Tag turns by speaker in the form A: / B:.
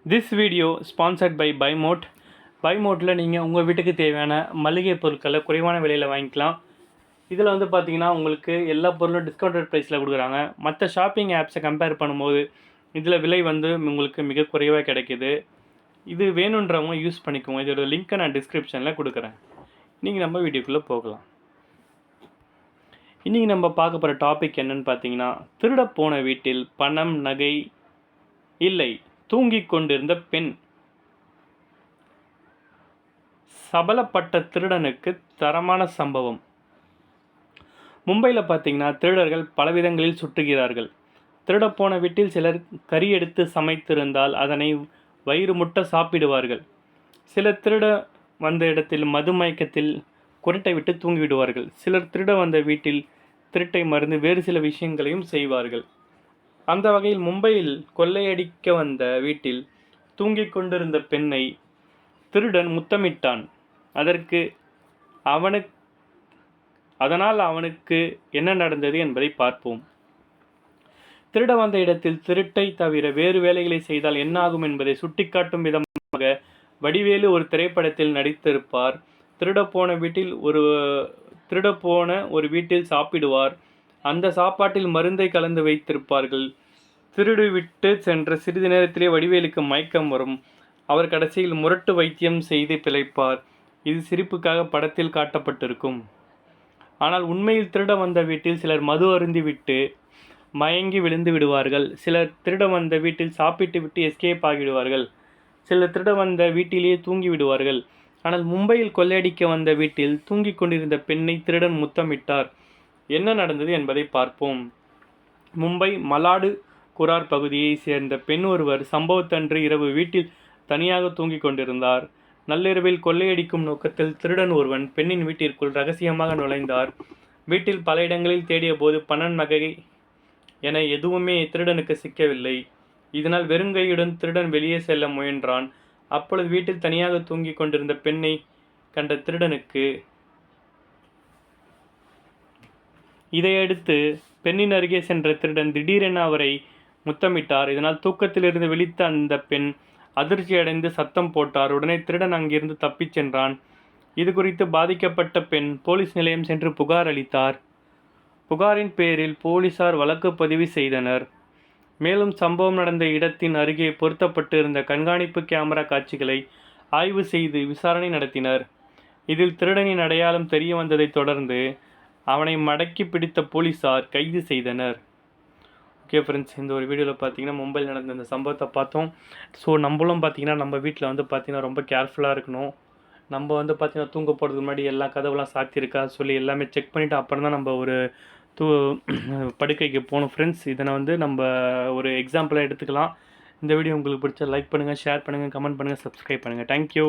A: This video sponsored by பைமோட். பைமோட்டில் நீங்கள் உங்கள் வீட்டுக்கு தேவையான மளிகை பொருட்களை குறைவான விலையில் வாங்கிக்கலாம். இதில் வந்து பார்த்தீங்கன்னா உங்களுக்கு எல்லா பொருளும் டிஸ்கவுண்டட் ப்ரைஸில் கொடுக்குறாங்க. மற்ற ஷாப்பிங் ஆப்ஸை கம்பேர் பண்ணும்போது இதில் விலை வந்து உங்களுக்கு மிக குறைவாக கிடைக்கிது. இது வேணுன்றவங்க யூஸ் பண்ணிக்கோங்க. இதோட லிங்க்கை நான் டிஸ்கிரிப்ஷனில் கொடுக்குறேன். இன்றைக்கி நம்ம வீடியோக்குள்ளே போகலாம். இன்றைக்கி நம்ம பார்க்க போகிற டாபிக் என்னென்னு பார்த்தீங்கன்னா, திருட போன வீட்டில் பணம் நகை இல்லை, தூங்கிக் கொண்டிருந்த பெண். சபலப்பட்ட திருடனுக்கு தரமான சம்பவம். மும்பையில் பார்த்தீங்கன்னா திருடர்கள் பலவிதங்களில் சுற்றுகிறார்கள். திருடப்போன வீட்டில் சிலர் கறி எடுத்து சமைத்திருந்தால் அதனை வயிறு முட்ட சாப்பிடுவார்கள். சிலர் திருட வந்த இடத்தில் மது மயக்கத்தில் குரட்டை விட்டு தூங்கிவிடுவார்கள். சிலர் திருட வந்த வீட்டில் திருட்டை மறந்து வேறு சில விஷயங்களையும் செய்வார்கள். அந்த வகையில் மும்பையில் கொள்ளையடிக்க வந்த வீட்டில் தூங்கிக் கொண்டிருந்த பெண்ணை திருடன் முத்தமிட்டான். அதனால் அவனுக்கு என்ன நடந்தது என்பதை பார்ப்போம். திருட வந்த இடத்தில் திருட்டை தவிர வேறு வேலைகளை செய்தால் என்ன ஆகும் என்பதை சுட்டிக்காட்டும் விதமாக வடிவேலு ஒரு திரைப்படத்தில் நடித்திருப்பார். திருடப்போன ஒரு வீட்டில் சாப்பிடுவார். அந்த சாப்பாட்டில் மருந்தை கலந்து வைத்திருப்பார்கள். திருடிவிட்டு சென்ற சிறிது நேரத்திலே வடிவேலுக்கு மயக்கம் வரும். அவர் கடைசியில் முரட்டு வைத்தியம் செய்து பிழைப்பார். இது சிரிப்புக்காக படத்தில் காட்டப்பட்டிருக்கும். ஆனால் உண்மையில் திருட வந்த வீட்டில் சிலர் மது அருந்திவிட்டு மயங்கி விழுந்து விடுவார்கள். சிலர் திருட வந்த வீட்டில் சாப்பிட்டு விட்டு எஸ்கேப் ஆகிவிடுவார்கள். சிலர் திருட வந்த வீட்டிலேயே தூங்கி விடுவார்கள். ஆனால் மும்பையில் கொள்ளையடிக்க வந்த வீட்டில் தூங்கிக் கொண்டிருந்த பெண்ணை திருடன் முத்தமிட்டார். என்ன நடந்தது என்பதை பார்ப்போம். மும்பை மலாடு குரார் பகுதியை சேர்ந்த பெண் ஒருவர் சம்பவத்தன்று இரவு வீட்டில் தனியாக தூங்கிக் கொண்டிருந்தார். நள்ளிரவில் கொள்ளையடிக்கும் நோக்கத்தில் திருடன் ஒருவன் பெண்ணின் வீட்டிற்குள் ரகசியமாக நுழைந்தார். வீட்டில் பல இடங்களில் தேடிய போது பணம் நகை என எதுவுமே திருடனுக்கு சிக்கவில்லை. இதனால் வெறுங்கையுடன் திருடன் வெளியே செல்ல முயன்றான். அப்பொழுது வீட்டில் தனியாக தூங்கிக் கொண்டிருந்த பெண்ணை கண்ட திருடனுக்கு இதையடுத்து பெண்ணின் அருகே சென்ற திருடன் திடீரென அவரை முத்தமிட்டார். இதனால் தூக்கத்திலிருந்து விழித்த அந்த பெண் அதிர்ச்சியடைந்து சத்தம் போட்டார். உடனே திருடன் அங்கிருந்து தப்பிச் சென்றான். இது குறித்து பாதிக்கப்பட்ட பெண் போலீஸ் நிலையம் சென்று புகார் அளித்தார். புகாரின் பேரில் போலீசார் வழக்கு பதிவு செய்தனர். மேலும் சம்பவம் நடந்த இடத்தின் அருகே பொருத்தப்பட்டு இருந்த கண்காணிப்பு கேமரா காட்சிகளை ஆய்வு செய்து விசாரணை நடத்தினர். இதில் திருடனின் அடையாளம் தெரிய வந்ததை தொடர்ந்து அவனை மடக்கி பிடித்த போலீசார் கைது செய்தனர். ஓகே ஃப்ரெண்ட்ஸ், இந்த ஒரு வீடியோவில் பார்த்தீங்கன்னா மும்பையில் நடந்த இந்த சம்பவத்தை பார்த்தோம். ஸோ நம்மளும் பார்த்தீங்கன்னா நம்ம வீட்டில் வந்து பார்த்தீங்கன்னா ரொம்ப கேர்ஃபுல்லாக இருக்கணும். நம்ம வந்து பார்த்தீங்கன்னா தூங்க போகிறதுக்கு முன்னாடி எல்லா கதவுலாம் சாத்தியிருக்கா சொல்லி எல்லாமே செக் பண்ணிவிட்டு அப்புறம் தான் நம்ம ஒரு படுக்கைக்கு போகணும் ஃப்ரெண்ட்ஸ். இதனை வந்து நம்ம ஒரு எக்ஸாம்பிளாக எடுத்துக்கலாம். இந்த வீடியோ உங்களுக்கு பிடிச்சா லைக் பண்ணுங்கள், ஷேர் பண்ணுங்கள், கமெண்ட் பண்ணுங்கள், சப்ஸ்கிரைப் பண்ணுங்கள். தேங்க்யூ.